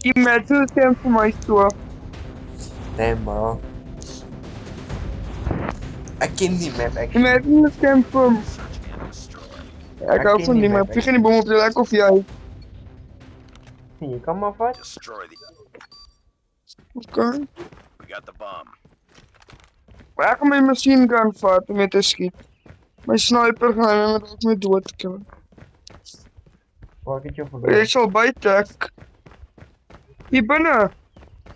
Imagine stem vir my so. Damn, bro. Ek ken die map actually. Imagine stem vir ek hou ken van die die map, map. Wie gaan die bom op ek of jy? Jy kan maar vat. Okay. We got the bomb. Maar ek gaan my machine gun vat om mee te skiet. My sniper gaan my met dood kill. Waar ek het jou Jy verloor? sal buite ek. Hier binne.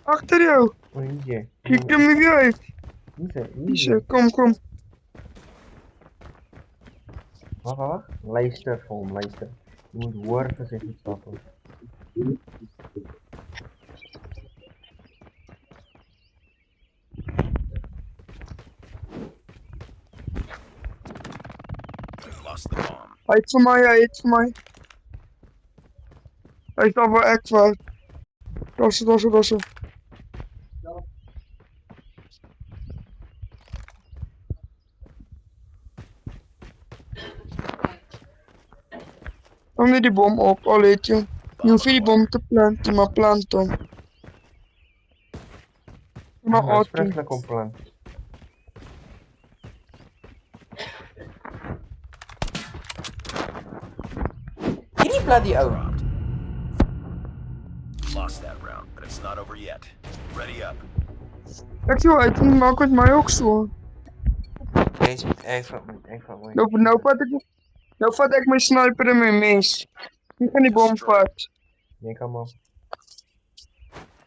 Agter jou. O, hier. Kyk hom nie uit. Hier, kom. Wag. Luister vir hom, luister. Jy moet hoor vir sy voetstappe. Lost the bomb. Hy het vir my. Hy is daar waar ek was. Daar so. Hang net die bom op, al het jy. Jy hoef nie die bom te plant, jy maar plant hom. Jy maar auto. Sprintlik op plan. Hierdie bloody ou. Lost that round, but it's not over yet. Ready up. Ek sê uit, maak met my ook so. Ek van my. Nou vat ek my sniper en my mes. Wie gaan die bom vat? Jy kan maar.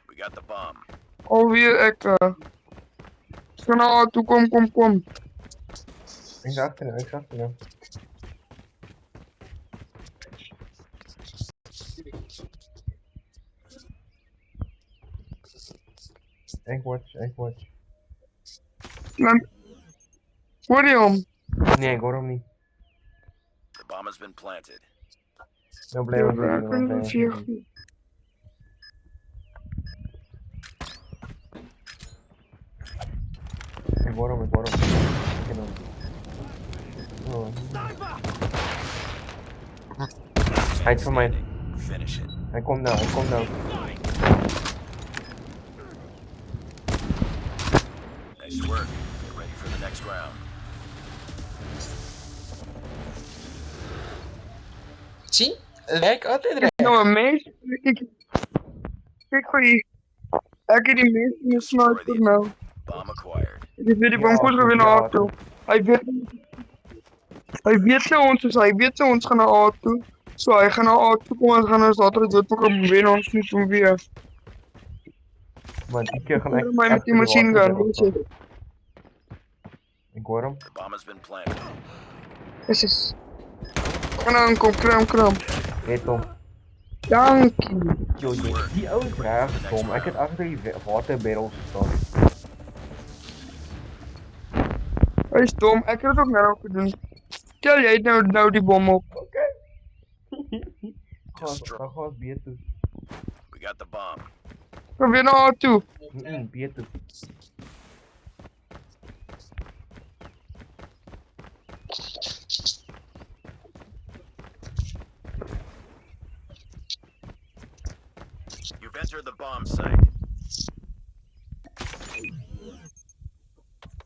We got the bomb. Alweer ek. Gaan na auto, kom. Ek agter jou. Ek watch. Hoor jy hom? Nee, ek hoor hom nie. The bomb has been planted. Nou bly ons Ek kan nie vlieg nie. Ek hoor hom. Hy het vir my. Finish it. Hy kom nou. Nice work. Get ready for the next round. Sien? Ek altyd reg. Nou 'n mes. Kyk hoe jy. Ek het die mes in die sniper nou. Bomb acquired. Ek het weer die bom goed gewen na auto. Hy weet sy ons gaan na auto. So hy gaan na auto kom en gaan ons later dood maak wen ons nie so weer. Maar die keer gaan ek My met die machine gun, weet jy. Ek hoor hom. The bomb has been planted. Is. Gaan aankom, kram. Het hom. Dankie. Die ou is reg dom. Ek het agter die waterbarrels gestaan. Hy is dom, ek het dit ook nou gedoen. Tel jy nou die bom op. Okay. Gaan beter. We got the bomb. Kom weer na auto. Beter. You've entered the bomb site.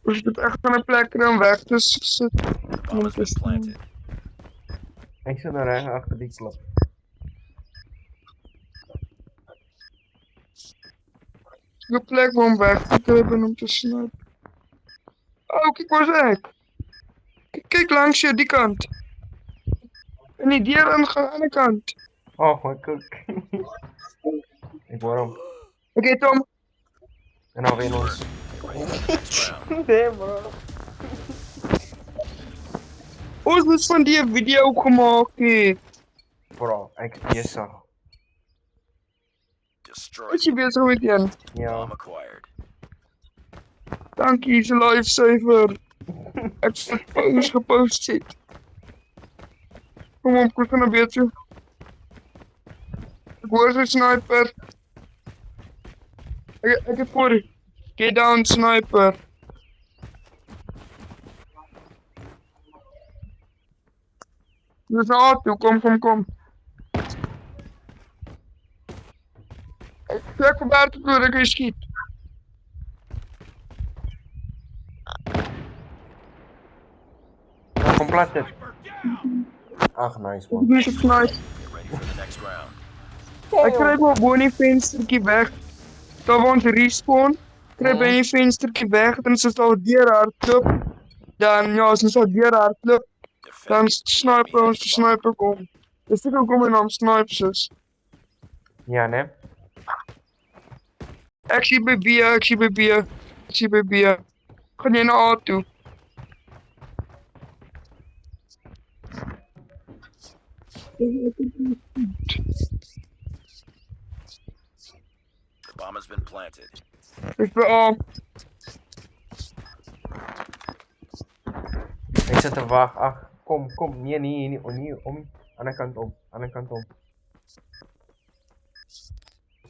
Ons moet echt aan 'n plek kry om weg te sit. The bomb has been planted. Ek sit nou reg agter die klip. Een plek om weg te kry en om te snipe. Oh, kyk waar's ek. Kyk langs jou die kant. En die deur aan die ander kant. Oh, my koek. Ek hoor hom. Ek het hom. En nou wen ons. Next round. Damn, bro. Ons het van die video gemaak het. Bro, ek is besig. Destroy Wat jy besig met een? Ja. bomb acquired. Dankie, is 'n lifesaver. Ek het gepost het. Kom op, kom gaan 'n beetje. Ek hoor sy sniper. Ek het voor. Get down, sniper. Dis auto, kom. Kijk van buiten toe, dan kun je schieten. Kom plat dit. Ach, nice man. Nu is het nice. Get ready for the next round. Hij krijgt wel gewoon een venstertje weg. Dan wordt respawn. Krijg je een venstertje weg. Dan is het al dier hardloop. Dan, ja, als het al dier hardloop. Dan Defend sniper ons de sniper kom. Dus ik ook om in naam snipers. Ja, ne? Ik zie bij bier, ik zie bij bier. Ik zie bij bier. Ga je naar A toe. The bomb has been planted. Ik ben A. Ik zit te wachten. Ach, kom. Nee, nee, om. Andere kant om.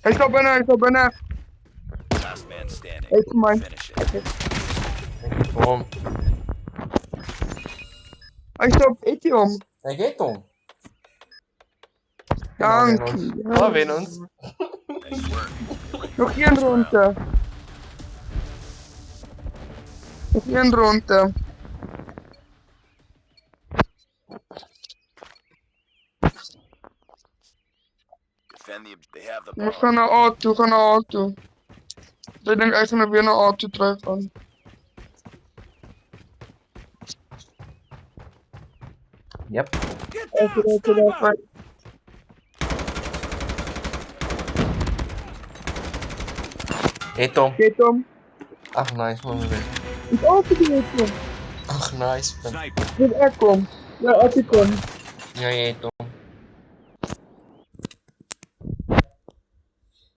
Hij staat bijna. Last man standing. Hij is voor mij. Finish it. Ik zit om. Hij staat Etium. Ik heet Tom. Dank je. We winnen ons. Nice work. Nog één ronde. Nog één ronde. Defend the. They have the We bomb. gaan naar A toe, Ik denk eigenlijk weer naar A toe terug gaan. Yep. Even. Hey Tom. Oké Tom. Ach, nice man. We winnen. Ik open die Tom. Ach, nice man. Sniper. Dit er kom. Ja, als ik kom. Ja, Tom.